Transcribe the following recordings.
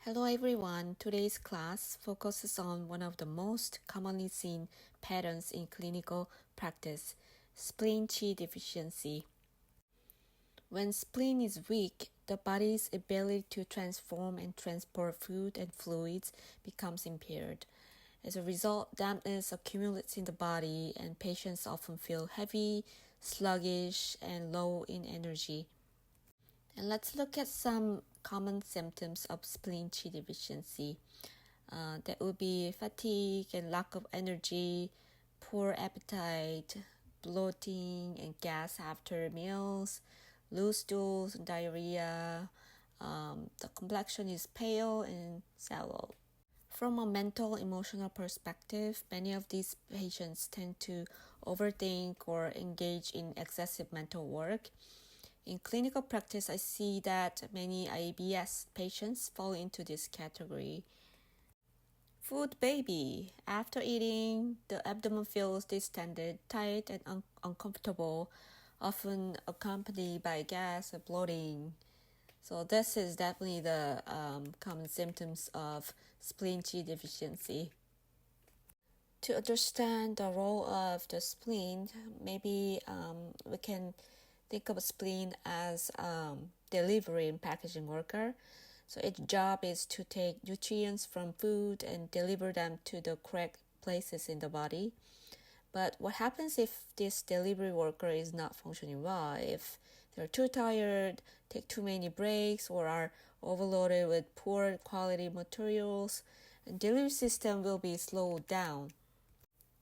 Hello everyone, today's class focuses on one of the most commonly seen patterns in clinical practice, spleen Qi deficiency. When spleen is weak, the body's ability to transform and transport food and fluids becomes impaired. As a result, dampness accumulates in the body and patients often feel heavy, sluggish, and low in energy. And let's look at some common symptoms of spleen Qi deficiency. That would be fatigue and lack of energy, poor appetite, bloating and gas after meals, loose stools, diarrhea. The complexion is pale and sallow. From a mental, emotional perspective, many of these patients tend to overthink or engage in excessive mental work. In clinical practice, I see that many IBS patients fall into this category. Food baby. After eating, the abdomen feels distended, tight, and uncomfortable, often accompanied by gas or bloating. So this is definitely the common symptoms of spleen Qi deficiency. To understand the role of the spleen, maybe we can think of a spleen as delivery and packaging worker. So its job is to take nutrients from food and deliver them to the correct places in the body. But what happens if this delivery worker is not functioning well? If they're too tired, take too many breaks, or are overloaded with poor quality materials, the delivery system will be slowed down.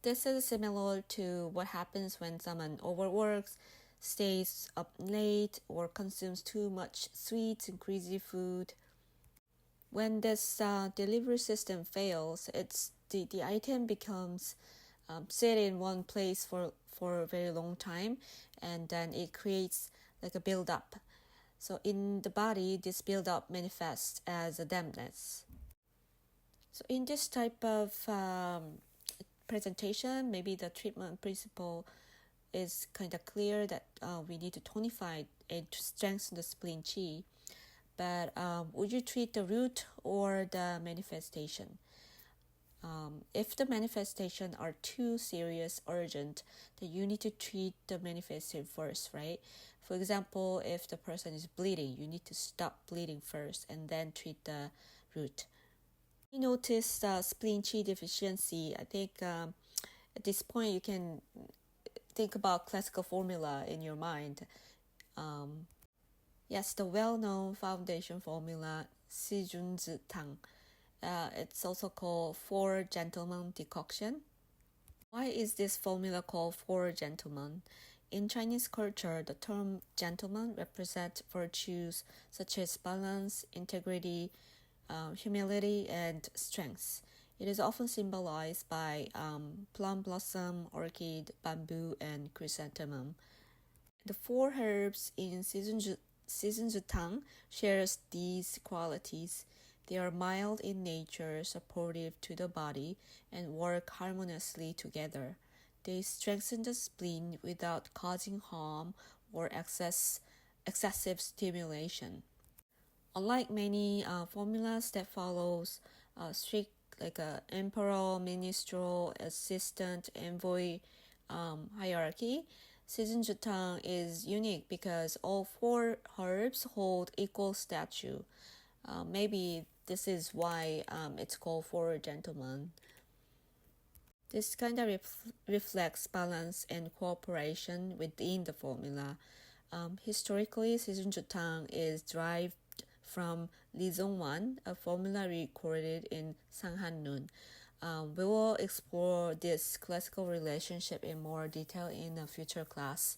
This is similar to what happens when someone overworks, stays up late, or consumes too much sweets and greasy food. When this delivery system fails, the item becomes sit in one place for a very long time, and then it creates like a build-up. So in the body, this build-up manifests as a dampness. So in this type of presentation, maybe the treatment principle is kind of clear that we need to tonify and to strengthen the spleen Qi. But would you treat the root or the manifestation? If the manifestation are too serious, urgent, then you need to treat the manifestation first, right? For example, if the person is bleeding, you need to stop bleeding first and then treat the root. You notice spleen Qi deficiency. I think at this point you can think about classical formula in your mind. Yes, the well-known foundation formula, Jun Zi Tang. It's also called 4 Gentlemen Decoction. Why is this formula called 4 Gentlemen? In Chinese culture, the term gentleman represents virtues such as balance, integrity, humility, and strength. It is often symbolized by plum blossom, orchid, bamboo, and chrysanthemum. The 4 herbs in Season Zi Tang shares these qualities. They are mild in nature, supportive to the body, and work harmoniously together. They strengthen the spleen without causing harm or excessive stimulation. Unlike many formulas that follows strict like a emperor, minister, assistant, envoy hierarchy, Season Zi Tang is unique because all 4 herbs hold equal stature. Maybe this is why it's called 4 Gentlemen. This kind of reflects balance and cooperation within the formula. Historically, Season Zi Tang is derived from Li Zhongwan, a formula recorded in Sanghan-nun. We will explore this classical relationship in more detail in a future class.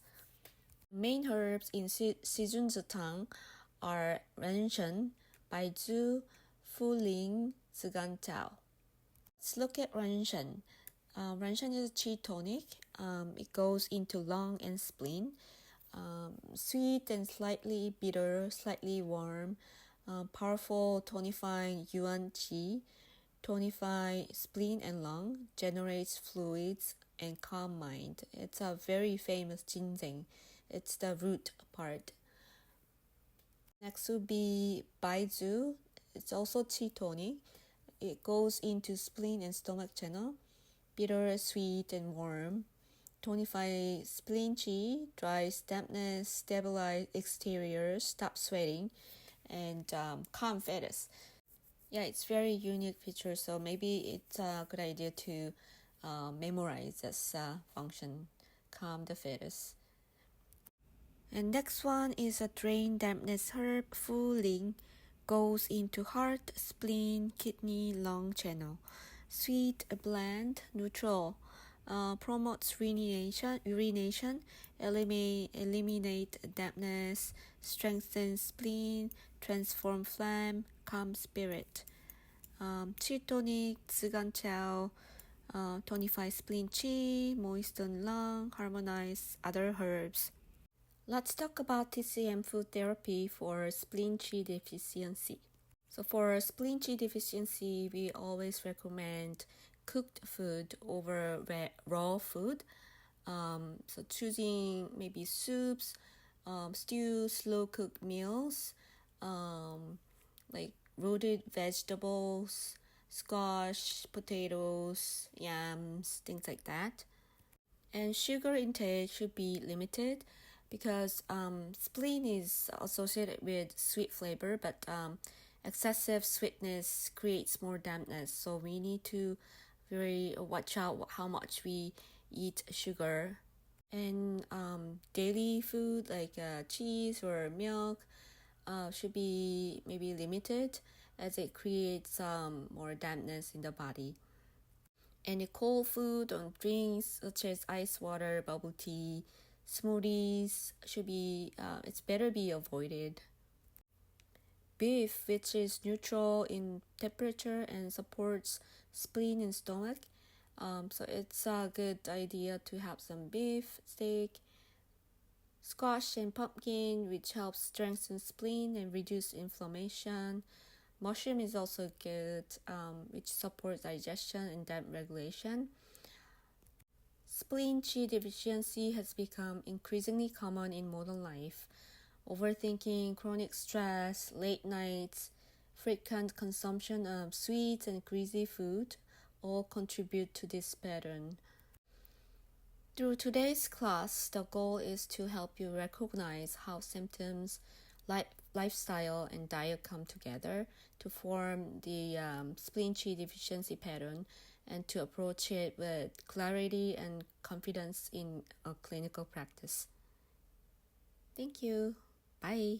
Main herbs in Season Zi Tang are Renshen, Baizhu, Fuling, Zigantao. Let's look at Renshen. Renshen is a Qi tonic. It goes into lung and spleen. Sweet and slightly bitter, slightly warm, powerful tonifying yuan qi, tonify spleen and lung, generates fluids, and calm mind. It's a very famous ginseng. It's the root part. Next would be Baizhu. it's also ketonic. It goes into spleen and stomach channel, bitter, sweet, and warm. Tonify spleen qi, dries dampness, stabilize exterior, stop sweating, and calm fetus. Yeah, it's very unique feature, so maybe it's a good idea to memorize this function, calm the fetus. And next one is a drain dampness herb, Fu Ling, goes into heart, spleen, kidney, lung channel. Sweet, bland, neutral, promotes urination, eliminate dampness, strengthen spleen, transform phlegm, calm spirit. Tonic, Tsiganchao, tonify spleen qi, moisten lung, harmonize other herbs. Let's talk about TCM food therapy for spleen qi deficiency. So for spleen qi deficiency, we always recommend cooked food over raw food. So choosing maybe soups, stews, slow-cooked meals, like roasted vegetables, squash, potatoes, yams, things like that. And sugar intake should be limited because spleen is associated with sweet flavor, but excessive sweetness creates more dampness. So we need to very watch out how much we eat sugar. And daily food like cheese or milk should be maybe limited as it creates more dampness in the body. Any cold food or drinks such as ice water, bubble tea, smoothies should be it's better be avoided. Beef, which is neutral in temperature and supports spleen and stomach, so it's a good idea to have some beef steak. Squash and pumpkin, which helps strengthen spleen and reduce inflammation. Mushroom is also good, which supports digestion and damp regulation. Spleen Qi deficiency has become increasingly common in modern life. Overthinking, chronic stress, late nights, frequent consumption of sweets and greasy food all contribute to this pattern. Through today's class, the goal is to help you recognize how symptoms, lifestyle, and diet come together to form the spleen qi deficiency pattern and to approach it with clarity and confidence in a clinical practice. Thank you. Bye.